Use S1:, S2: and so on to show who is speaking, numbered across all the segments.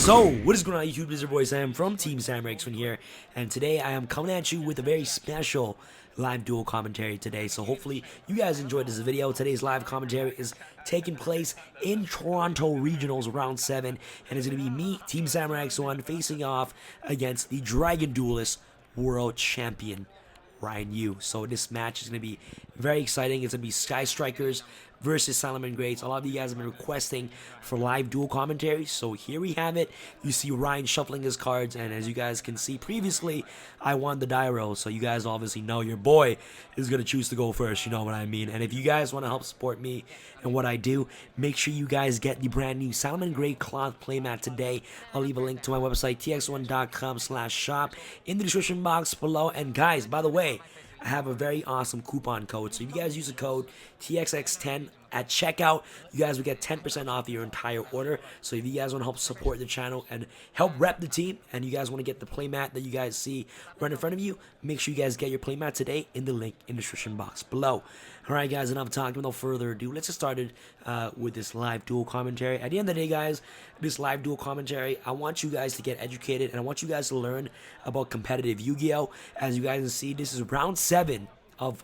S1: So, what is going on YouTube? This is your boy Sam from TEAMSAMURAIX1 here, and today I am coming at you with a very special live duel commentary today. So hopefully you guys enjoyed this video. Today's live commentary is taking place in Toronto Regionals Round 7, and it's going to be me, TEAMSAMURAIX1, facing off against the Dragon Duelist World Champion, Ryan Yu. So this match is going to be very exciting. It's going to be Sky Strikers versus Salamangreat. A lot of you guys have been requesting for live duel commentaries, so here we have it. You see Ryan shuffling his cards, and as you guys can see previously, I won the die roll, so you guys obviously know your boy is going to choose to go first, you know what I mean. And if you guys want to help support me and what I do, make sure you guys get the brand new Salamangreat cloth playmat today. I'll leave a link to my website, tx1.com/shop, in the description box below. And guys, by the way, I have a very awesome coupon code. So if you guys use the code TXX10 at checkout, you guys will get 10% off your entire order. So if you guys want to help support the channel and help rep the team, and you guys want to get the playmat that you guys see right in front of you, make sure you guys get your playmat today in the link in the description box below. Alright guys, enough talk. Without further ado, let's get started with this live duel commentary. At the end of the day, guys, this live duel commentary, I want you guys to get educated, and I want you guys to learn about competitive Yu-Gi-Oh! As you guys can see, this is round 7 of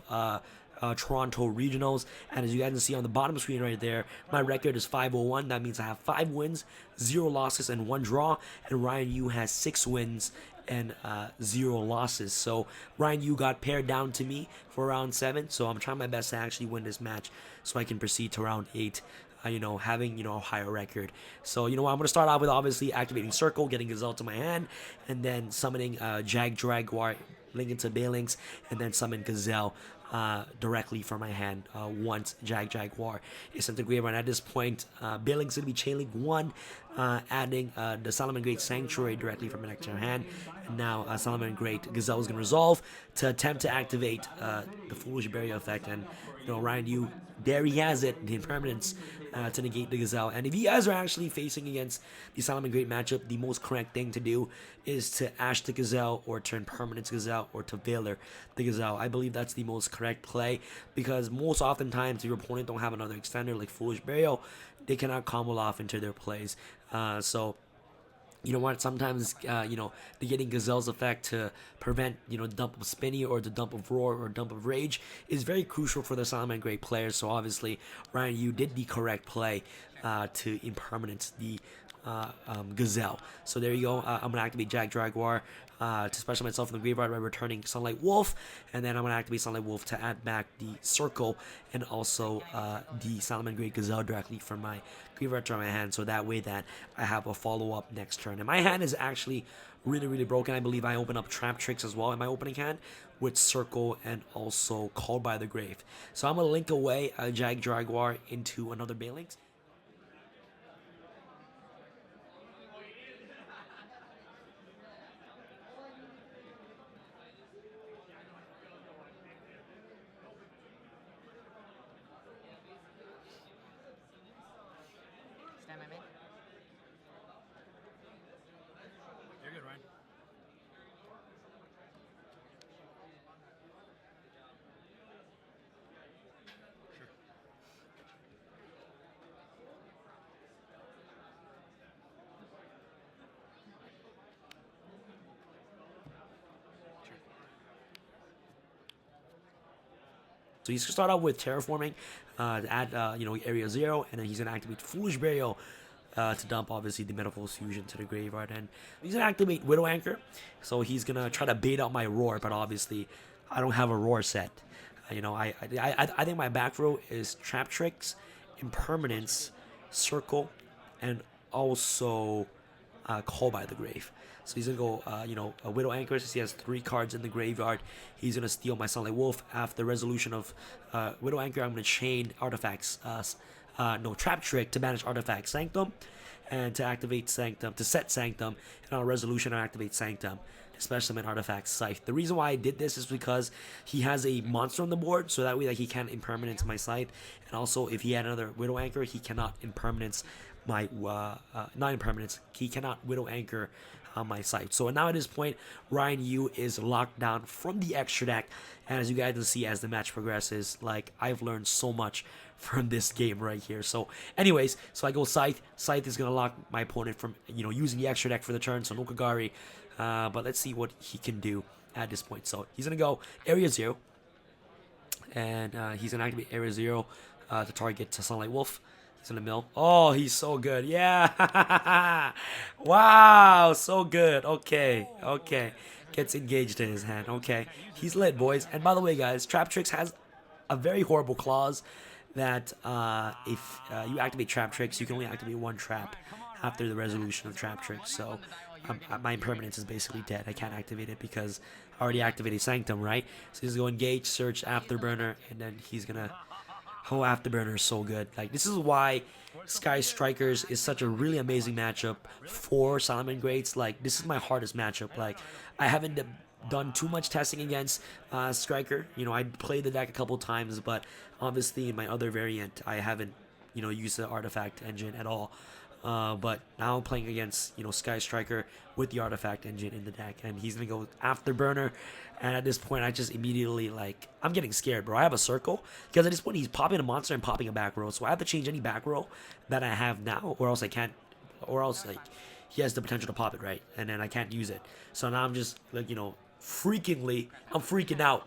S1: Toronto Regionals, and as you guys can see on the bottom screen right there, my record is 501. That means I have 5 wins, 0 losses, and 1 draw, and Ryan Yu has 6 wins and 0 losses. So Ryan Yu got paired down to me for round 7, so I'm trying my best to actually win this match so I can proceed to round 8, having, a higher record. So, I'm going to start off with obviously activating Circle, getting Gazelle to my hand, and then summoning Jaguar, link into Balinks, and then summon Gazelle directly from my hand once Jaguar is sent to graveyard. At this point, Balinks going to be Chainlink 1, adding the Salamangreat Sanctuary directly from my next hand. And now Salamangreat Gazelle is going to resolve to attempt to activate the Foolish Barrier effect. And Ryan Yu, there he has it, the impermanence to negate the Gazelle. And if you guys are actually facing against the Salamangreat matchup, the most correct thing to do is to Ash the Gazelle, or turn Permanence Gazelle, or to Veiler the Gazelle. I believe that's the most correct play, because most oftentimes your opponent don't have another extender like Foolish Burial. They cannot combo off into their plays. So you know what, sometimes, the getting Gazelle's effect to prevent, the dump of Spinny, or the dump of Roar, or dump of Rage is very crucial for the Salamangreat players. So obviously, Ryan Yu did the correct play to impermanence the Gazelle. So there you go. I'm going to activate Jaguar to special myself in the graveyard by returning Sunlight Wolf, and then I'm going to activate Sunlight Wolf to add back the Circle and also the Salamangreat Gazelle directly from my graveyard to my hand, so that way that I have a follow-up next turn. And my hand is actually really broken. I believe I open up Trap Tricks as well in my opening hand with Circle and also Called by the Grave. So I'm going to link away Jaguar into another Balinks.
S2: You're good, Ryan. Sure.
S1: So he's going to start out with Terraforming to add, Area 0, and then he's going to activate Foolish Burial to dump, obviously, the Metaphor's Fusion to the graveyard. And he's going to activate Widow Anchor, so he's going to try to bait out my Roar, but obviously, I don't have a Roar set. I think my back row is Trap Tricks, Impermanence, Circle, and also Call by the Grave. So he's going to go, a Widow Anchor, since he has 3 cards in the graveyard. He's going to steal my Sunlight Wolf. After resolution of Widow Anchor, I'm going to chain artifacts, Trap Trick to banish artifact Sanctum, and to activate Sanctum, to set Sanctum, and on a resolution, I activate Sanctum. Special summon artifact Scythe. The reason why I did this is because he has a monster on the board, so that way he can't impermanence my Scythe, and also if he had another Widow Anchor, he cannot impermanence my not impermanence. He cannot Widow Anchor on my side. So now at this point, Ryan Yu is locked down from the extra deck, and as you guys can see as the match progresses, like I've learned so much from this game right here. So anyways, so I go Scythe. Scythe is gonna lock my opponent from using the extra deck for the turn, so no Kagari. But let's see what he can do at this point. So he's gonna go Area 0, and he's gonna activate Area 0 to target to Sunlight Wolf. He's in the mill. Oh, he's so good. Yeah. Wow, so good. Okay, okay. Gets engaged in his hand. Okay. He's lit, boys. And by the way, guys, Trap Tricks has a very horrible clause that if you activate Trap Tricks, you can only activate one trap after the resolution of Trap Tricks. So my impermanence is basically dead. I can't activate it because I already activated Sanctum, right? So he's going to go Engage, Search, Afterburner, and then he's going to... Oh, Afterburner is so good. Like, this is why Sky Strikers is such a really amazing matchup for Salamangreats. Like, this is my hardest matchup. Like, I haven't done too much testing against Striker. I played the deck a couple times, but obviously in my other variant, I haven't, used the Artifact engine at all. But now I'm playing against, Sky Striker with the Artifact engine in the deck, and he's gonna go Afterburner. And at this point, I just immediately, like, I'm getting scared, bro. I have a circle because at this point he's popping a monster and popping a back row, so I have to change any back row that I have now, or else I can't, or else like he has the potential to pop it, right? And then I can't use it. So now I'm just like, I'm freaking out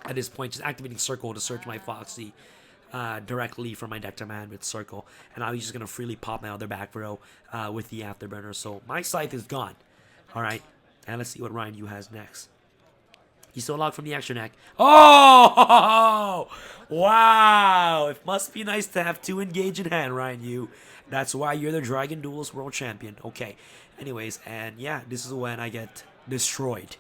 S1: at this point, just activating Circle to search my Foxy directly from my deck to my hand with Circle, and now he's just gonna freely pop my other back row with the Afterburner. So my Scythe is gone. All right, and let's see what Ryan Yu has next. He's still locked from the extra deck. Oh, wow! It must be nice to have 2 engage in hand, Ryan Yu. That's why you're the Dragon Duelist World Champion. Okay. Anyways, and yeah, this is when I get destroyed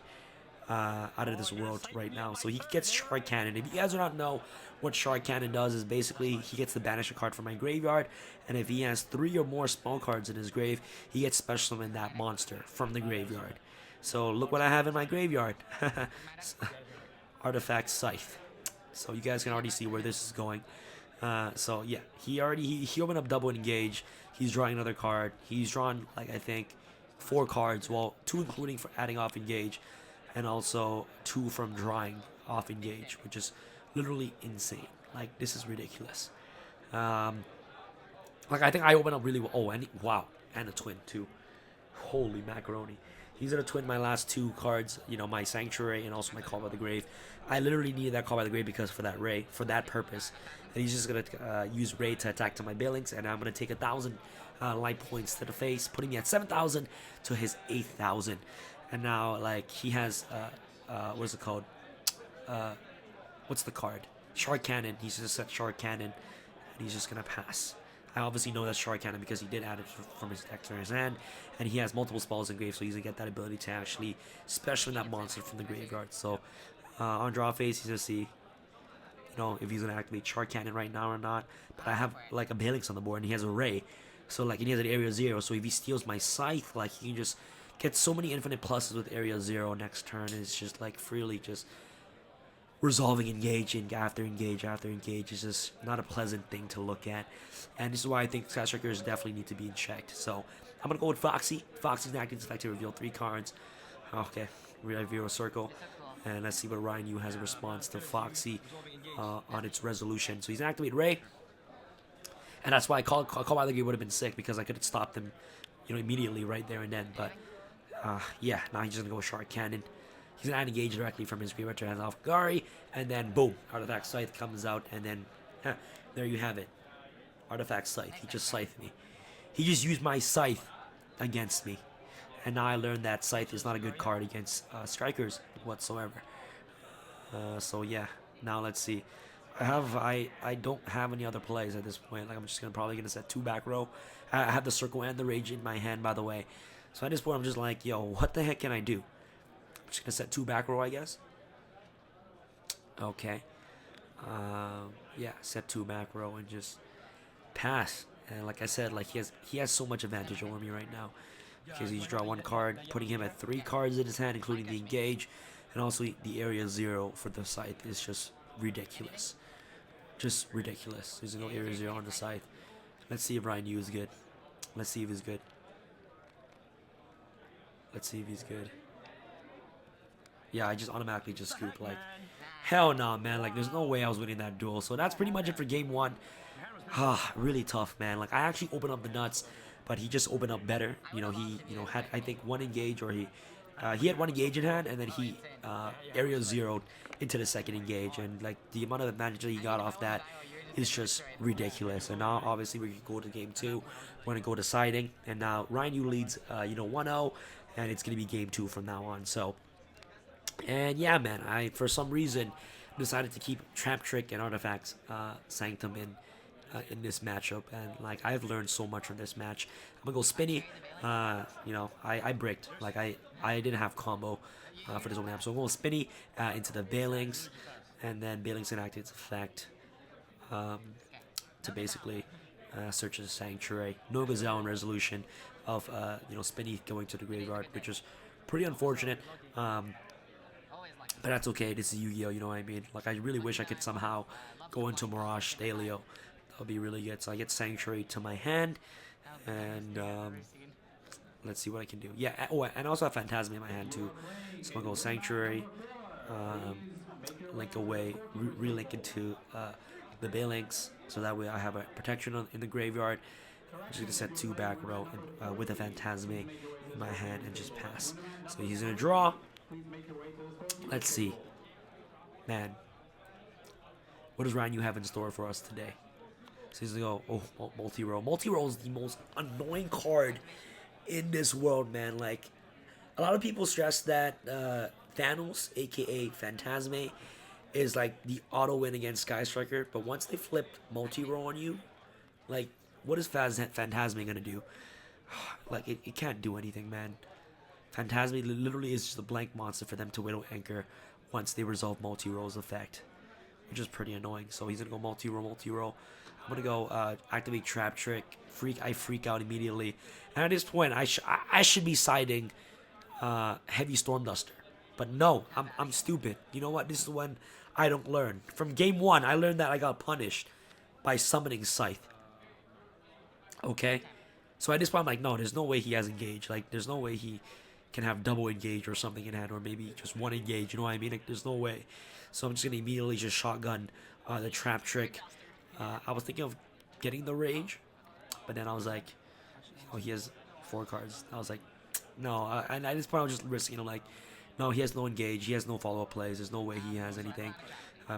S1: out of this world right now. So he gets Shark Cannon. If you guys do not know what Shark Cannon does, is basically he gets the banish a card from my graveyard, and if he has 3 or more small cards in his grave, he gets special summon that monster from the graveyard. So look what I have in my graveyard. Artifact Scythe. So you guys can already see where this is going. So yeah, he opened up double engage. He's drawing another card. He's drawn, like, I think 4 cards, well, 2 including for adding off engage, and also 2 from drawing off engage, which is literally insane. Like, this is ridiculous. Like, I think I opened up really well. Oh, and wow, and a twin too. Holy macaroni. He's going to twin my last 2 cards, my Sanctuary and also my Call by the Grave. I literally needed that Call by the Grave because for that Ray, for that purpose. And he's just going to use Ray to attack to my Balings, and I'm going to take 1,000 light points to the face, putting me at 7,000 to his 8,000. And now, like, he has, what is it called? What's the card? Shark Cannon. He's just set Shark Cannon, and he's just going to pass. I obviously know that's Shark Cannon because he did add it from his deck to his hand, and he has multiple spells in grave, so he's going to get that ability to actually special that monster from the graveyard. So on draw phase, he's going to see, if he's going to activate Shark Cannon right now or not. But I have, like, a Balix on the board, and he has a Ray. So, like, and he has an Area 0, so if he steals my Scythe, like, he can just get so many infinite pluses with Area 0 next turn. It's just, like, freely just resolving engage after engage after engage is just not a pleasant thing to look at, and this is why I think Sky Strikers definitely need to be checked. So I'm gonna go with Foxy. Foxy's acting effect to reveal 3 cards. Okay, reveal a circle, and let's see what Ryan Yu has in response to Foxy on its resolution. So he's gonna activate Ray, and that's why I call by the game would have been sick because I could have stopped him, immediately right there and then. But yeah, now he's just gonna go with Shark Cannon. He's going to engage directly from his graveyard to hand off Gary, and then boom, Artifact Scythe comes out, and then there you have it. Artifact Scythe. He just scythed me. He just used my Scythe against me. And now I learned that Scythe is not a good card against Strikers whatsoever. So yeah, now let's see. I don't have any other plays at this point. Like, I'm just probably gonna set 2 back row. I have the Circle and the Rage in my hand, by the way. So at this point, I'm just like, yo, what the heck can I do? I'm just gonna set 2 back row, I guess. Okay. Yeah, set 2 back row and just pass. And like I said, like he has so much advantage over me right now because he's draw 1 card, putting him at 3 cards in his hand, including the engage, and also the Area 0 for the Scythe is just ridiculous. Just ridiculous. There's no Area 0 on the Scythe. Let's see if Ryan Yu is good. Let's see if he's good. Let's see if he's good. Yeah, I just automatically just scoop. Like, hell no, man. Like, there's no way I was winning that duel. So that's pretty much it for game one. Really tough, man. Like, I actually opened up the nuts, but he just opened up better. You know, he had, I think, one engage, or he had one engage in hand, and then he area zeroed into the second engage, and like the amount of advantage that he got off that is just ridiculous. And now obviously we can go to game two. We're gonna go deciding, and now Ryan Yu leads 1-0, and it's gonna be game two from now on. So, and yeah, man, I for some reason decided to keep Trap Trick and Artifacts Sanctum in this matchup, and like I've learned so much from this match. I'm gonna go Spinny. I bricked. Like I didn't have combo for this one map, so I'm going Spinny into the Bailings, and then Bailings can activate its effect to basically search the Sanctuary. No Gazelle in resolution of Spinny going to the graveyard, which is pretty unfortunate. But that's okay. This is Yu-Gi-Oh. You know what I mean? Like I really wish I could somehow go into Mirage Stalio. That would be really good. So I get Sanctuary to my hand, and let's see what I can do. Yeah. Oh, and I also have Phantasm in my hand too. So I'm gonna go Sanctuary, link away, relink into the Balinks, so that way I have a protection in the graveyard. I'm just gonna set 2 back row and, with a Phantasme in my hand and just pass. So he's gonna draw. Let's see, man. What does Ryan Yu have in store for us today? So he's gonna go, oh, multi-roll. Multi-roll is the most annoying card in this world, man. Like, a lot of people stress that Thanos, aka Phantasme, is like the auto win against Sky Striker. But once they flip multi-roll on you, like, what is Phantasme gonna do? Like, it can't do anything, man. Phantasme literally is just a blank monster for them to Widow Anchor once they resolve multi-roll's effect, which is pretty annoying. So he's gonna go multi-roll. I'm gonna go activate Trap Trick. I freak out immediately, and at this point, I should be siding Heavy Storm Duster, but no, I'm stupid. You know what? This is when I don't learn. From game one, I learned that I got punished by summoning Scythe. Okay, so at this point, I'm like, no, there's no way he has engage. Like, there's no way he can have double engage or something in hand, or maybe just one engage. You know what I mean? Like, there's no way. So I'm just gonna immediately just shotgun the Trap Trick. I was thinking of getting the Rage, but then I was like, oh, he has 4 cards. I was like, no. And at this point, I was just risking, like, no, he has no engage. He has no follow-up plays. There's no way he has anything.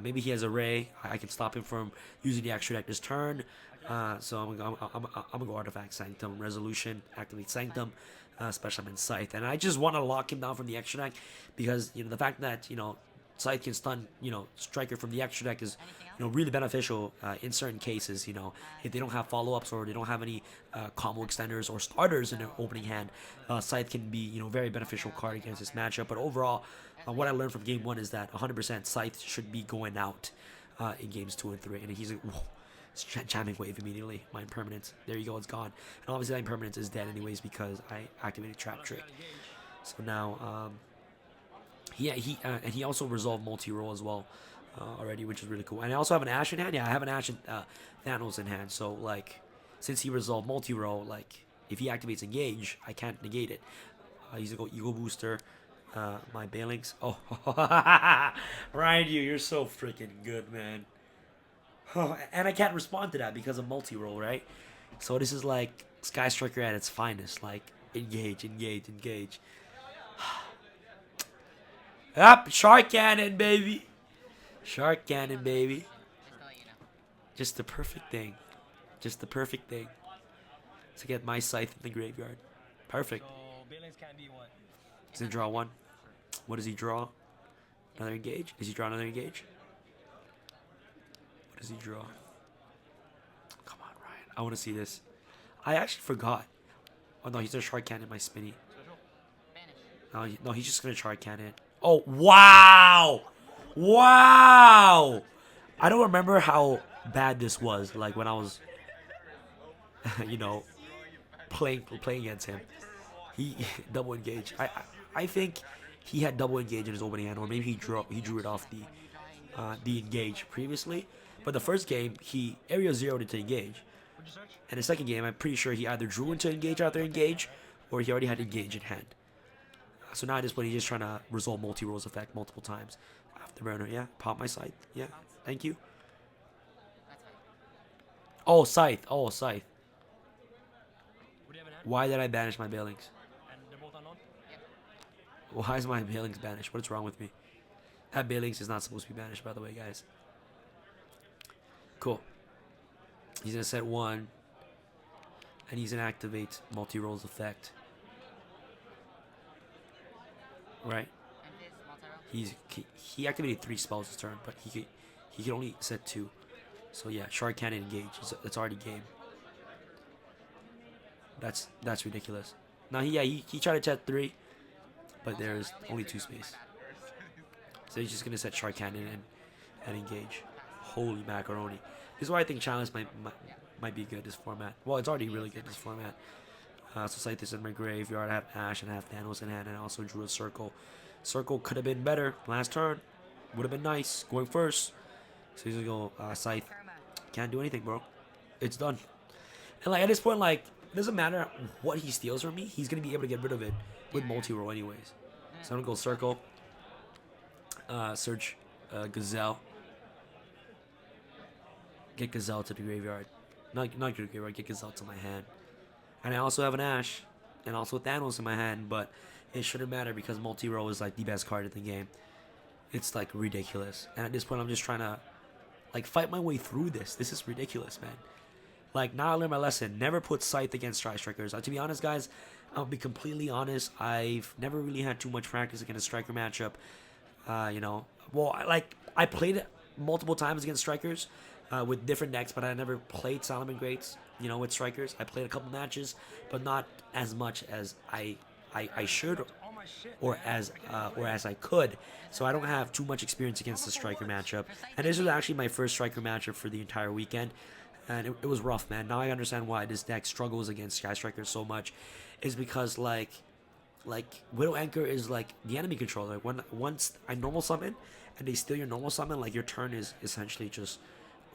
S1: Maybe he has Array. I can stop him from using the extra deck this turn. So I'm gonna go Artifact Sanctum, Resolution, activate Sanctum, Special Summon Scythe, and I just want to lock him down from the extra deck, because the fact that Scythe can stun Striker from the extra deck is really beneficial in certain cases. If they don't have follow-ups or they don't have any combo extenders or starters in their opening hand, Scythe can be very beneficial card against this matchup. But overall, what I learned from game 1 is that 100% Scythe should be going out in games 2 and 3, and he's like, whoa. Jamming Wave immediately. My Impermanence. There you go. It's gone. And obviously that Impermanence is dead anyways because I activated Trap Trick. So now, and he also resolved multi-roll as well already, which is really cool. And I also have an Ash in hand. Yeah, I have an Ash and Thanos in hand. So like, since he resolved multi-roll, like if he activates Engage, I can't negate it. He's gonna go Ego Booster. My Bailings. Oh, Ryan, you're so freaking good, man. And I can't respond to that because of multi-roll, right? So this is like Sky Striker at its finest. Like, engage. Up, Shark Cannon, baby. Shark Cannon, baby. Just the perfect thing. To get my Scythe in the graveyard. Perfect. He's gonna draw 1. What does he draw? Another engage? Does he draw another engage? What does he draw? Come on, Ryan. I want to see this. I actually forgot. Oh, no, he's going to Shark Cannon my Spinny. No, he's just going to Shark Cannon. Oh, wow! Wow! I don't remember how bad this was, like, when I was, playing against him. He double engage. I think he had double engage in his opening hand, or maybe he drew it off the engage previously. But the first game, he area zeroed into engage. And the second game, I'm pretty sure he either drew into engage after engage, or he already had engage in hand. So now at this point, he's just trying to resolve multi-rolls effect multiple times. Afterburner, yeah. Pop my scythe, yeah. Thank you. Oh, scythe. Oh, scythe. Why did I banish my Balings? Why is my Balings banished? What's wrong with me? That Balings is not supposed to be banished, by the way, guys. Cool. He's going to set 1. And he's going to activate multi-rolls effect. Right? He activated 3 spells this turn, but he could only set 2. So yeah, Shark Cannon engage. It's already game. That's ridiculous. Now he tried to set 3, but there's only 2 space. So he's just gonna set Shark Cannon and engage. Holy macaroni! This is why I think challenge might be good this format. Well, it's already really good this format. So Scythe is in my graveyard. I have Ash and I have Thanos in hand, and I also drew a Circle. Circle could have been better last turn. Would have been nice going first. So he's gonna go Scythe. Can't do anything, bro. It's done. And like at this point, like it doesn't matter what he steals from me. He's gonna be able to get rid of it with multi-roll anyways. So I'm gonna go Circle. Search Gazelle. Get Gazelle to the graveyard. Not to the graveyard. Get Gazelle to my hand. And I also have an Ash, and also Thanos in my hand, but it shouldn't matter because multi-roll is like the best card in the game. It's like ridiculous. And at this point, I'm just trying to like fight my way through this. This is ridiculous, man. Like now I learned my lesson. Never put Scythe against Strikers. To be honest, guys, I'll be completely honest. I've never really had too much practice against a Striker matchup. You know, well, I played it multiple times against Strikers with different decks, but I never played Salamangreats. You know, with Strikers, I played a couple matches, but not as much as I should, or as I could. So I don't have too much experience against the Striker matchup. And this was actually my first Striker matchup for the entire weekend, and it was rough, man. Now I understand why this deck struggles against Sky Strikers so much, is because like Widow Anchor is like the enemy controller. Once I normal summon and they steal your normal summon, like your turn is essentially just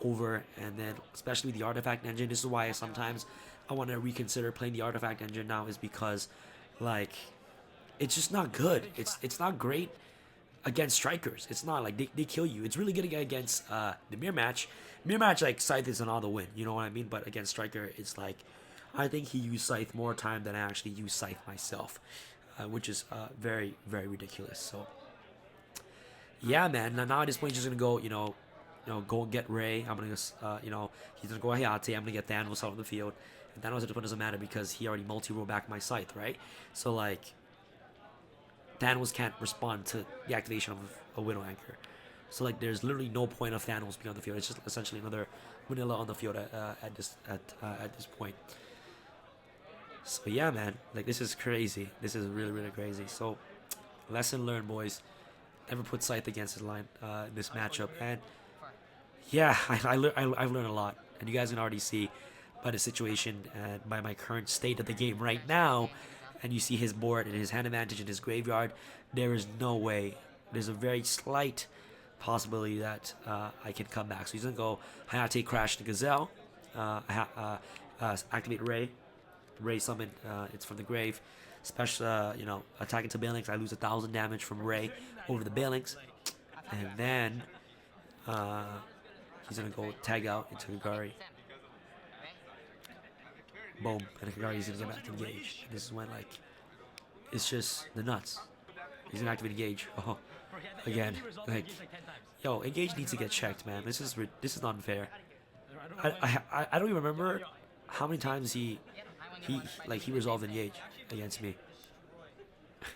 S1: over. And then especially the artifact engine, this is why sometimes I want to reconsider playing the artifact engine now, is because like it's just not good. It's not great against Strikers. It's not like they kill you. It's really good against the mirror match. Mirror match, like Scythe is an auto win, you know what I mean? But against Striker, it's like I think he used Scythe more time than I actually used Scythe myself, which is very, very ridiculous. So yeah, man. Now at this point, he's just gonna go, go get Ray. I'm gonna, he's gonna go Hayate. I'm gonna get Thanos out of the field. And Thanos at this point doesn't matter because he already multi-roll back my Scythe, right? So like, Thanos can't respond to the activation of a Widow Anchor. So like, there's literally no point of Thanos being on the field. It's just essentially another vanilla on the field at this point. So yeah, man. Like, this is crazy. This is really, really crazy. So, lesson learned, boys. Never put Scythe against his line in this matchup. And yeah, I've learned a lot. And you guys can already see by the situation and by my current state of the game right now. And you see his board and his hand advantage in his graveyard. There is no way. There's a very slight possibility that I can come back. So he's going to go Hayate Crash the Gazelle. Activate Ray. Ray summon, it's from the grave. Special, attack into Balings. I lose 1,000 damage from Ray over the Balings. And then he's going to go tag out into Kagari. Boom. And Kagari's going to get back to engage. This is when, like, it's just the nuts. He's going to activate engage. Oh, again. Like, yo, engage needs to get checked, man. This is not fair. I don't even remember how many times he resolved engage against me.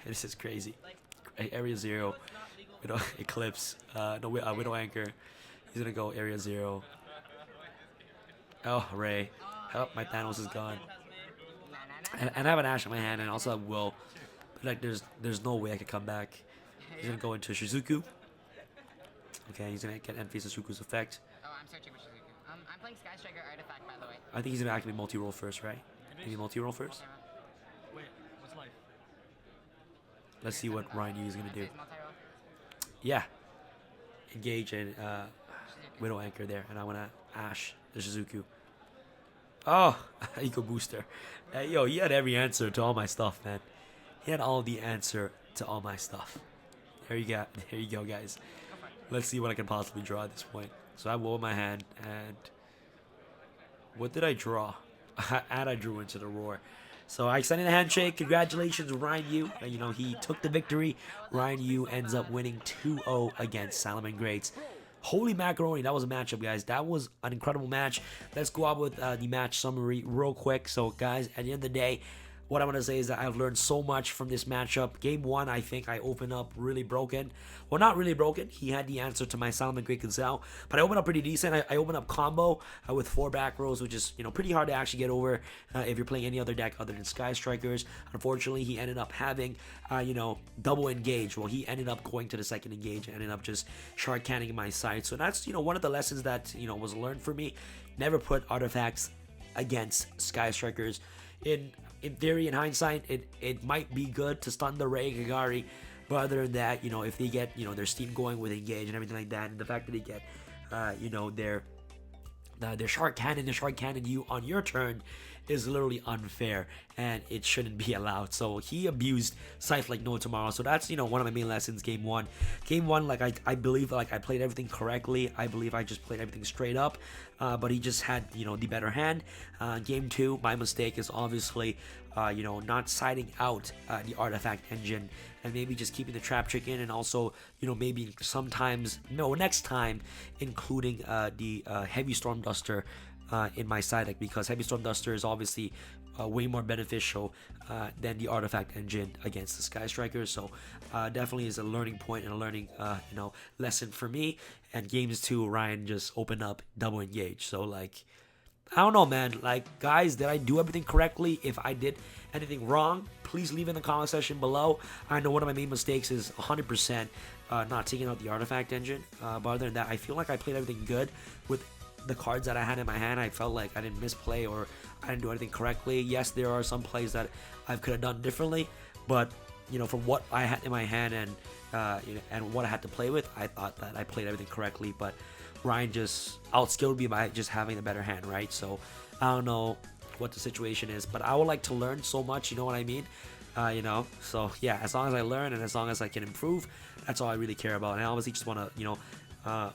S1: This is crazy. Area 0, Widow Eclipse, Widow Anchor. He's gonna go Area 0. Oh, Ray. Oh, my Thanos is gone. And I have an Ash in my hand, and I also have Will. But like, there's no way I could come back. He's gonna go into Shizuku. Okay, he's gonna get Envy Shizuku's effect.
S2: Oh, I'm searching for Shizuku. I'm playing Sky Striker Artifact, by the way.
S1: I think he's gonna activate multi-roll first, right? Maybe multi-roll first?
S3: Wait, what's life?
S1: Let's see what Ryan Yu is gonna do. Yeah. Engage and Widow Anchor there, and I wanna Ash the Shizuku. Oh, Eco Booster. Yo, he had every answer to all my stuff, man. He had all the answer to all my stuff. There you go, guys. Let's see what I can possibly draw at this point. So I rolled my hand, and what did I draw? And I drew into the roar. So I extended a handshake. Congratulations, Ryan Yu. You know, he took the victory. Ryan Yu ends up winning 2-0 against Salamangreat. Holy macaroni, that was a matchup, guys. That was an incredible match. Let's go out with the match summary real quick. So, guys, at the end of the day, what I want to say is that I've learned so much from this matchup. Game 1, I think I opened up really broken. Well, not really broken. He had the answer to my Salamangreat Gazelle, but I opened up pretty decent. I opened up combo with 4 back rows, which is, you know, pretty hard to actually get over if you're playing any other deck other than Sky Strikers. Unfortunately, he ended up having, you know, double engage. Well, he ended up going to the second engage and ended up just shard canning my side. So that's, you know, one of the lessons that, you know, was learned for me. Never put artifacts against Sky Strikers. In theory, in hindsight, it might be good to stun the Ray Gagari, but other than that, you know, if they get, you know, their steam going with engage and everything like that, and the fact that they get, you know, their shard cannon you on your turn is literally unfair, and it shouldn't be allowed. So he abused Scythe like no tomorrow. So that's, you know, one of my main lessons. Game 1, like I believe like I played everything correctly. I believe I just played everything straight up, but he just had, you know, the better hand. Game 2, my mistake is obviously you know, not siding out the artifact engine and maybe just keeping the trap trick in, and also, you know, maybe next time including the heavy storm duster in my side deck, because heavy storm duster is obviously way more beneficial than the artifact engine against the Sky Strikers. So definitely is a learning point and a learning you know, lesson for me. And games 2, Ryan just opened up double engage. So like, I don't know, man. Like, guys, did I do everything correctly? If I did anything wrong, please leave in the comment section below. I know one of my main mistakes is 100% not taking out the artifact engine. But other than that, I feel like I played everything good with the cards that I had in my hand. I felt like I didn't misplay or I didn't do anything correctly. Yes, there are some plays that I could have done differently, but, you know, from what I had in my hand and you know, and what I had to play with, I thought that I played everything correctly. But Ryan just outskilled me by just having a better hand, right? So I don't know what the situation is, but I would like to learn so much, you know what I mean? You know, so yeah, as long as I learn and as long as I can improve, that's all I really care about. And I obviously just want to, you know,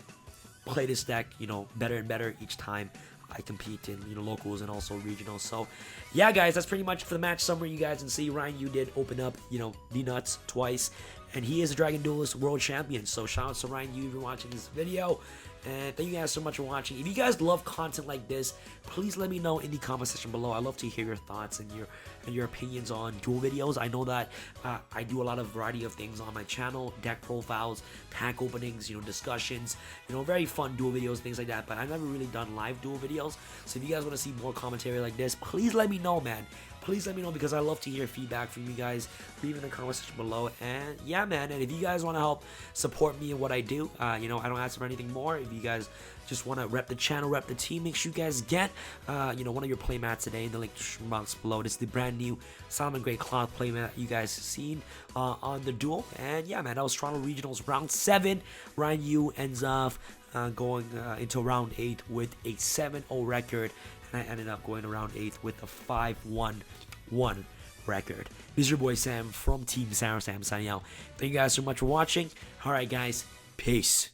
S1: play this deck, you know, better and better each time I compete in, you know, locals and also regionals. So yeah, guys, that's pretty much for the match summary. You guys can see Ryan Yu did open up, you know, the nuts twice, and he is a Dragon Duelist World Champion. So shout out to Ryan Yu if you're watching this video. And thank you guys so much for watching. If you guys love content like this, please let me know in the comment section below. I love to hear your thoughts and your opinions on duel videos. I know that I do a lot of variety of things on my channel, deck profiles, pack openings, you know, discussions, you know, very fun duel videos, things like that. But I've never really done live duel videos. So if you guys want to see more commentary like this, please let me know, man. Please let me know, because I love to hear feedback from you guys. Leave in the comment section below. And yeah, man, and if you guys want to help support me in what I do, you know, I don't ask for anything more. If you guys just want to rep the channel, rep the team, make sure you guys get, you know, one of your playmats today in the link box below. This is the brand new Salamangreat cloth playmat you guys seen on the duel. And yeah, man, that was Toronto Regionals round 7. Ryan Yu ends off going into round 8 with a 7-0 record. And I ended up going around 8th with a 5-1-1 record. This is your boy Sam from Team Samurai. Sam signing out. Thank you guys so much for watching. Alright, guys. Peace.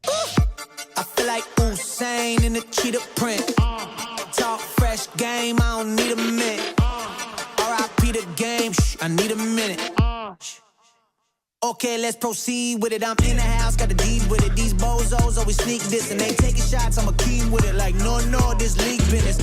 S4: I feel like Usain in the cheetah print. Talk fresh game, I don't need a minute. R.I.P. the game, I need a minute. Okay, let's proceed with it. I'm in the house, got the deed with it. These bozos always sneak this and they taking shots. I'm a king with it, like no, this league business.